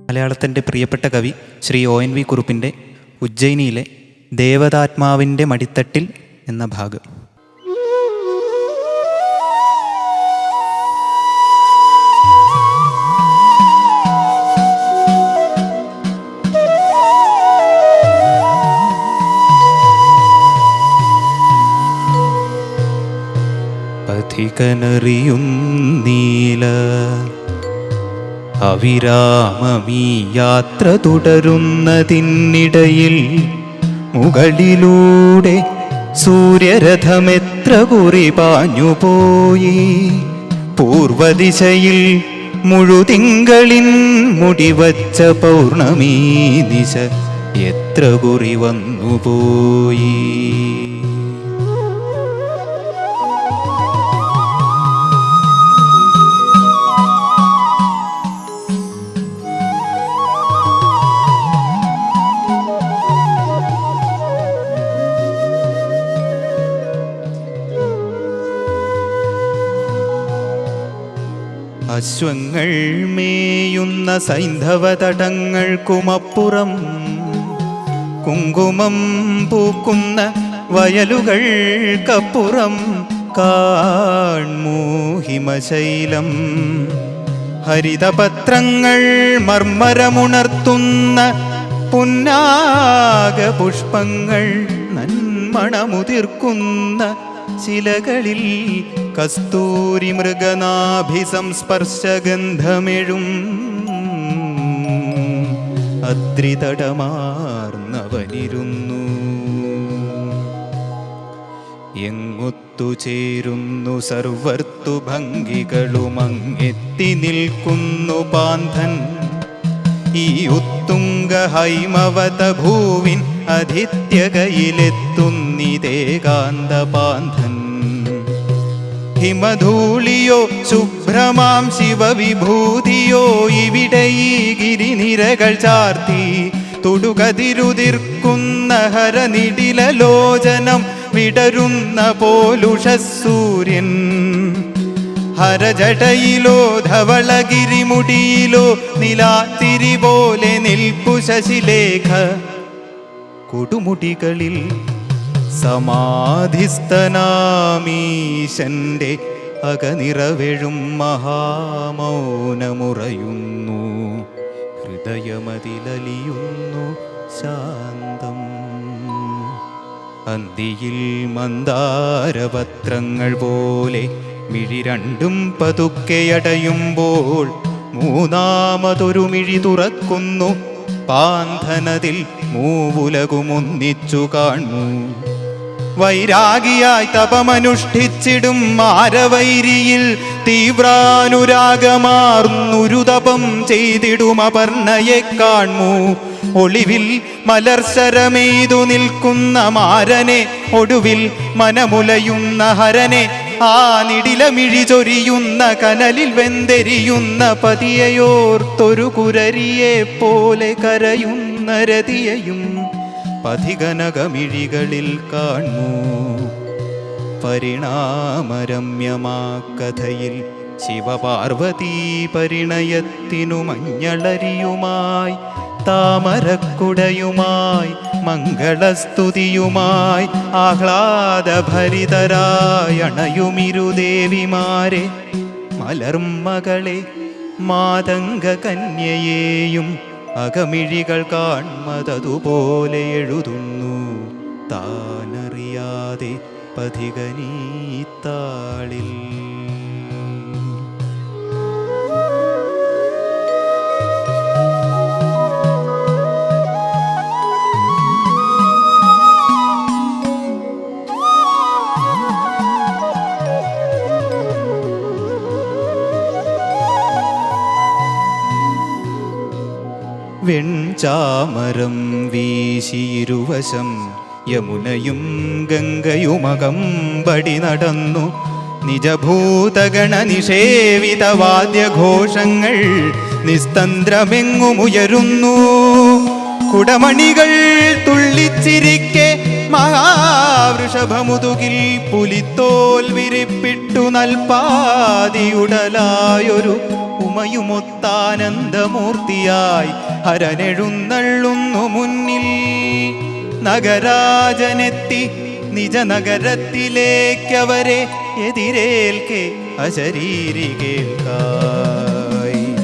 മലയാളത്തിൻ്റെ പ്രിയപ്പെട്ട കവി ശ്രീ ONV കുറുപ്പിൻ്റെ ഉജ്ജയിനിയിലെ ദേവതാത്മാവിൻ്റെ മടിത്തട്ടിൽ എന്ന ഭാഗം. പഥികനറിയുന്നീല അവിരാമമീ യാത്ര തുടരുന്നതിനിടയിൽ മുകളിലൂടെ സൂര്യരഥമെത്ര കുറി പാഞ്ഞുപോയി. പൂർവദിശയിൽ മുഴുതിങ്കളിൻ മുടിവച്ച പൗർണമീ ദിശ എത്ര കുറി വന്നുപോയി. അശ്വങ്ങൾ മേയുന്ന സൈന്ധവതടങ്ങൾക്കുമപ്പുറം കുങ്കുമം പൂക്കുന്ന വയലുകൾക്കപ്പുറം കാൺമൂ ഹിമശൈലം. ഹരിതപത്രങ്ങൾ മർമ്മരമുണർത്തുന്ന പുന്നാഗ പുഷ്പങ്ങൾ നന്മണമുതിർക്കുന്ന ശിലകളിൽ കസ്തൂരി മൃഗനാഭിസംസ്പർശഗന്ധമെഴും അദ്രിതടമാർന്നവനിരുന്നു. എങ്ങൊത്തുചേരുന്നു സർവർത്തുഭംഗികളുമങ്ങെത്തി നിൽക്കുന്നു പാന്തൻ. ഈ ഉത്തുംഗ ഹൈമവത ഭൂവിൻ അധിത്യകയിലെത്തുന്നിതേകാന്ത പാന്തൻ. ഹിമധൂളിയോ ശുഭ്രമാം ശിവവിഭൂതിയോ ഇവിടെ ഈ ഗിരിനിരകൾ ചാർത്തി തുടുകതിരുതിർക്കുന്ന ഹരനിടിലലോചനം വിടരുന്ന പോലുഷസൂര്യൻ. ഹരജടയിലോ ധവളഗിരിമുടിയിലോ നിലാത്തിരി പോലെ നിൽപ്പു ശശിലേഖ. കൊടുമുടികളിൽ സമാധിസ്ഥനാമീശന്റെ അകനിറവെഴും മഹാമൗനമുറയുന്നു. ഹൃദയമതിലലിയുന്നു ശാന്തം. അന്തിയിൽ മന്ദാരപത്രങ്ങൾ പോലെ മിഴി രണ്ടും പതുക്കെയടയുമ്പോൾ മൂന്നാമതൊരു മിഴി തുറക്കുന്നു പാന്തനതിൽ മൂവുലകുമൊന്നിച്ചു കാണൂ. വൈരാഗിയായി തപമനുഷ്ഠിച്ചിടും മാരവൈരിയിൽ തീവ്രാനുരാഗമാർന്നൊരു തപം ചെയ്തിടും അപർണയെ കാണൂ. ഒളിവിൽ മലർശരമെയ്തു നിൽക്കുന്ന മാരനെ, ഒടുവിൽ മനമുലയുന്ന ഹരനെ, ആ നിടിലമിഴി ചൊരിയുന്ന കനലിൽ വെന്തെരിയുന്ന പതിയോർത്തൊരു കുരരിയെ പോലെ കരയുന്ന രതിയയും പഥികനകമിഴികളിൽ കാണൂ. പരിണാമരമ്യമാ കഥയിൽ ശിവപാർവതീ പരിണയത്തിനു മഞ്ഞളരിയുമായി താമരക്കുടയുമായി മംഗളസ്തുതിയുമായി ആഹ്ലാദഭരിതരായണയുമിരുദേവിമാരെ, മലർമകളെ മാതംഗ കന്യയെയും അകമിഴികൾ കാൺമതതുപോലെ എഴുതുന്നു താനറിയാതെ പഥികനീത്താളിൽ. വെൺചാമരം വീശിയിരുവശം യമുനയും ഗംഗയുമകമ്പടി നടന്നു. നിജഭൂതഗണ നിഷേവിത വാദ്യഘോഷങ്ങൾ നിസ്തന്ത്രമെങ്ങുമുയരുന്നു. കുടമണികൾ തുള്ളിച്ചിരിക്കെ മഹാവൃഷഭമുതുകിൽ പുലിത്തോൽ വിരിപ്പിട്ടു നൽപാതിയുടലായൊരു ഉമയുമൊത്താനന്ദമൂർത്തിയായി ഹരനെഴുന്നള്ളുന്നു മുന്നിൽ. നഗരാജനെത്തി നിജനഗരത്തിലേക്കവരെ എതിരേൽക്കെ അശരീരി കേൾക്കായി.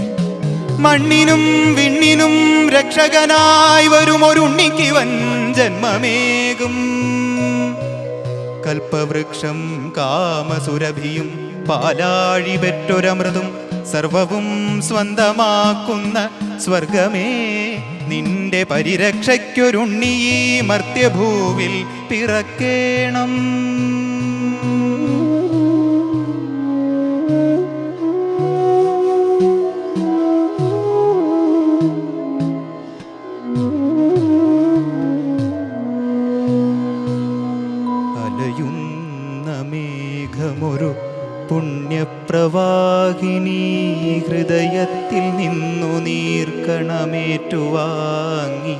മണ്ണിനും വിണ്ണിനും രക്ഷകനായി വരുമൊരുണ്ണിക്കിവൻ ജന്മമേകും. കൽപ്പവൃക്ഷം കാമസുരഭിയും പാലാഴി പെറ്റൊരമൃതും സർവവും സ്വന്തമാക്കുന്ന സ്വർഗമേ, നിന്റെ പരിരക്ഷയ്ക്കൊരുണ്ണി ഈ മർത്യഭൂവിൽ പിറക്കേണം. അലയുന്ന മേഘമൊരു പുണ്യപ്രവാഹിനി ഹൃദയത്തിൽ നിന്നു നീർക്കണമേറ്റുവാങ്ങി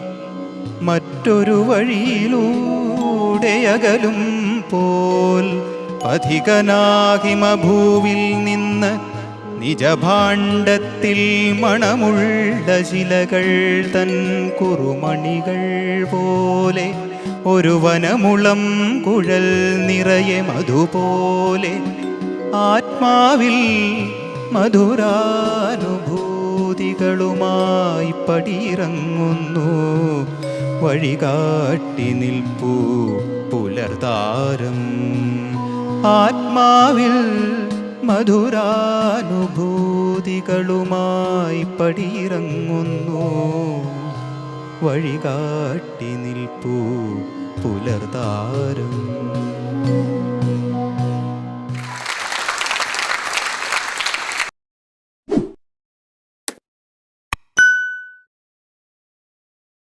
മറ്റൊരു വഴിയിലൂടെ അകലും പോൽ പഥികനാഹിമഭൂവിൽ നിന്ന് നിജഭാണ്ഡത്തിൽ മണമുള്ള ശിലകൾ തൻ കുറുമണികൾ പോലെ ഒരു വനമുളം കുഴൽ നിറയെ മധുപോലെ ആത്മാവിൽ മധുരാനുഭൂതികളുമായി പടിയിറങ്ങുന്നു. വഴികാട്ടി നിൽപ്പൂ പുലർതാരം. ആത്മാവിൽ മധുരാനുഭൂതികളുമായി പടിയിറങ്ങുന്നു. വഴികാട്ടി നിൽപ്പൂ പുലർതാരം.